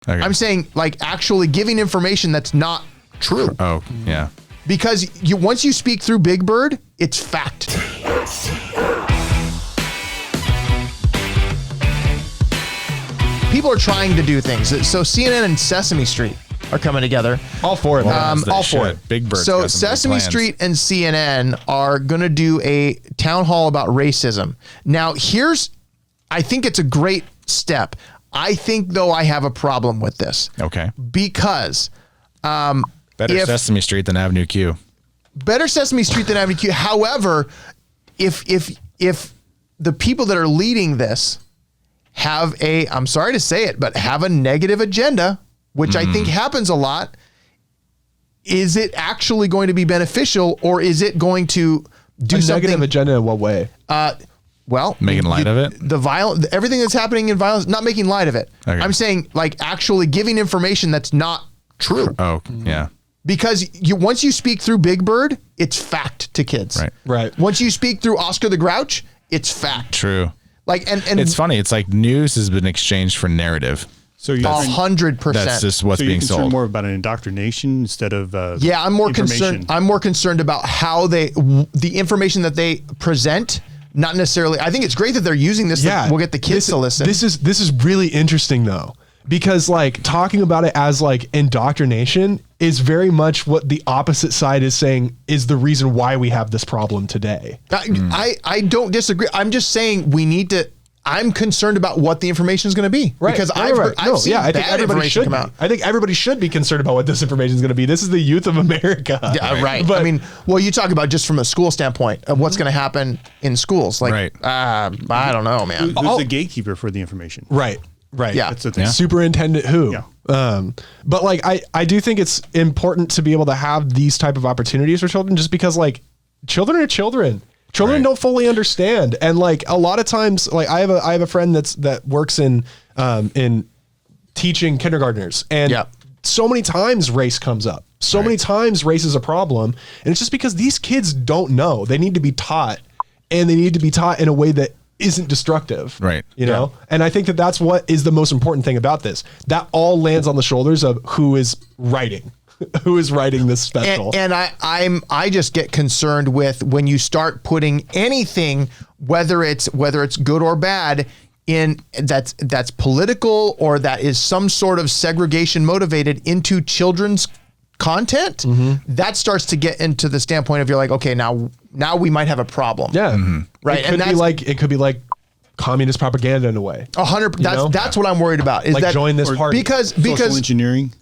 Okay. I'm saying like actually giving information that's not true. Oh, yeah. Because once you speak through Big Bird, it's fact. People are trying to do things. So CNN and Sesame Street are coming together. All for it. All for it. Big Bird. So Sesame Street and CNN are going to do a town hall about racism. Now, I think it's a great step. I think, though, I have a problem with this. Okay. Because better Sesame Street than Avenue Q. Better Sesame Street than Avenue Q. However, if the people that are leading this have I'm sorry to say it, but have a negative agenda, which I think happens a lot, is it actually going to be beneficial, or is it going to do something? Negative agenda in what way? Well, making light of it? Everything that's happening in violence, not making light of it. Okay. I'm saying like actually giving information that's not true. Oh, yeah. Because once you speak through Big Bird, it's fact to kids. Right. Once you speak through Oscar the Grouch, it's fact. True. Like and it's funny. It's like news has been exchanged for narrative. So 100%. That's just what's being sold. So you're concerned more about an indoctrination instead of I'm more concerned. I'm more concerned about how the information that they present. Not necessarily. I think it's great that they're using this. Yeah, we'll get the kids to listen. This is really interesting though, because like talking about it as like indoctrination is very much what the opposite side is saying is the reason why we have this problem today. I don't disagree. I'm just saying we need to. I'm concerned about what the information is going to be. Right. Because I've seen I think everybody should come out. I think everybody should be concerned about what this information is going to be. This is the youth of America. Yeah, right. But I mean, well, you talk about just from a school standpoint of what's going to happen in schools. Like, I don't know, man. Who's the gatekeeper for the information? Right. Yeah. That's the thing. Superintendent who? Yeah. But like, I do think it's important to be able to have these type of opportunities for children, just because like children are children. Children don't fully understand. And like a lot of times, like I have a friend that works in teaching kindergartners, and so many times race comes up. So many times race is a problem. And it's just because these kids don't know. They need to be taught, and they need to be taught in a way that isn't destructive. Right. You know? And I think that's what is the most important thing about this. That all lands on the shoulders of who is writing. Who is writing this special? And I just get concerned with when you start putting anything, whether it's good or bad, in that's political or that is some sort of segregation motivated into children's content. That starts to get into the standpoint of you're like, okay, now we might have a problem. Yeah. Right. It could be like communist propaganda in a way. 100. That's what I'm worried about. Is like that join this party because social engineering.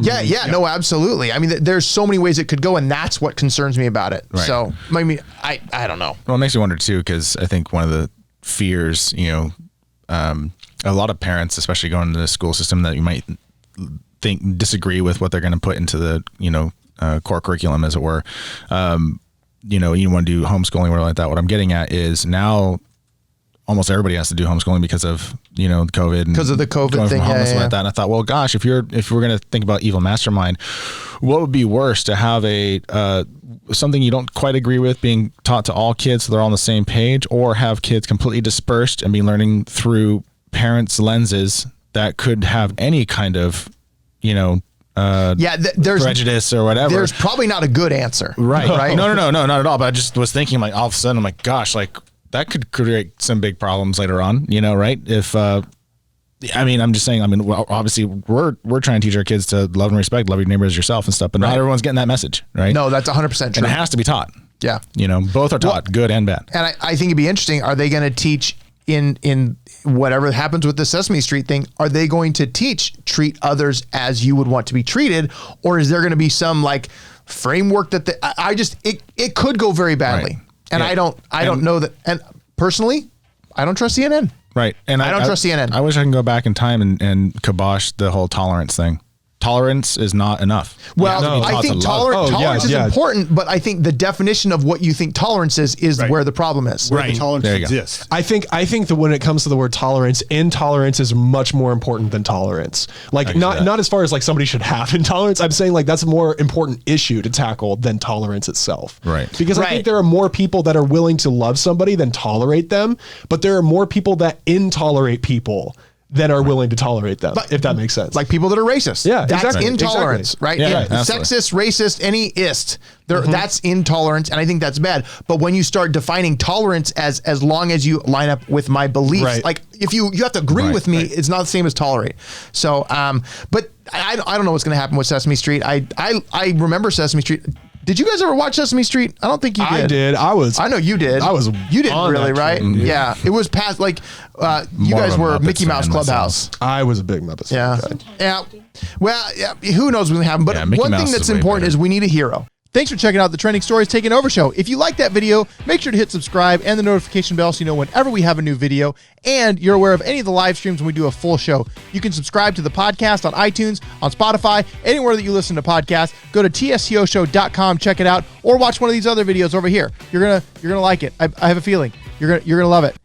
Yeah, no, absolutely. I mean, there's so many ways it could go, and that's what concerns me about it. Right. So, I mean, I don't know. Well, it makes me wonder too, because I think one of the fears, a lot of parents, especially going into the school system, that you might disagree with what they're going to put into the, core curriculum, as it were. You want to do homeschooling or like that. What I'm getting at is now almost everybody has to do homeschooling because of, COVID. Because of the COVID thing. Like that. And I thought, well, gosh, if we're going to think about evil mastermind, what would be worse, to have something you don't quite agree with being taught to all kids so they're all on the same page, or have kids completely dispersed and be learning through parents' lenses that could have any kind of, there's prejudice or whatever. There's probably not a good anscer. Right. No, not at all. But I just was thinking, like, all of a sudden, I'm like, gosh, like, that could create some big problems later on, right? If, I'm just saying, well, obviously we're trying to teach our kids to love and respect, love your neighbor as yourself and stuff, but not everyone's getting that message, right? No, that's 100% true. And it has to be taught. Yeah. Both are taught, good and bad. And I think it'd be interesting. Are they going to teach in whatever happens with the Sesame Street thing? Are they going to treat others as you would want to be treated? Or is there going to be some like framework that it could go very badly. Right. And I don't know that. And personally, I don't trust CNN. Right. And I don't trust CNN. I wish I can go back in time and kibosh the whole tolerance thing. Tolerance is not enough. Well, I think tolerance is important, but I think the definition of what you think tolerance is where the problem is. Where the tolerance exists. I think that when it comes to the word tolerance, intolerance is much more important than tolerance. Like not as far as like somebody should have intolerance. I'm saying like that's a more important issue to tackle than tolerance itself. Right. Because I think there are more people that are willing to love somebody than tolerate them, but there are more people that intolerate people then are willing to tolerate them, if that makes sense. Like people that are racist. Yeah, that's exactly. intolerance, right? Yeah, And absolutely. sexist, racist, any ist. That's intolerance, and I think that's bad. But when you start defining tolerance as long as you line up with my beliefs, Right. like if you have to agree Right, with me, right. it's not the same as tolerate. So, but I don't know what's going to happen with Sesame Street. I remember Sesame Street. Did you guys ever watch Sesame Street? I don't think you did. I did. I know you did. You didn't on really, that right? train, dude. Yeah, it was past like you More guys of a were Muppets Mickey Mouse fan Clubhouse. I was a big Muppets Yeah. fan. Yeah. Well, yeah, who knows what's going to happen. But Yeah, Mickey one Mouse thing is that's way important better. is we need a hero. Thanks for checking out the Trending Stories Taking Over show. If you like that video, make sure to hit subscribe and the notification bell so you know whenever we have a new video and you're aware of any of the live streams when we do a full show. You can subscribe to the podcast on iTunes, on Spotify, anywhere that you listen to podcasts. Go to tstoshow.com, check it out, or watch one of these other videos over here. You're gonna like it. I have a feeling you're gonna love it.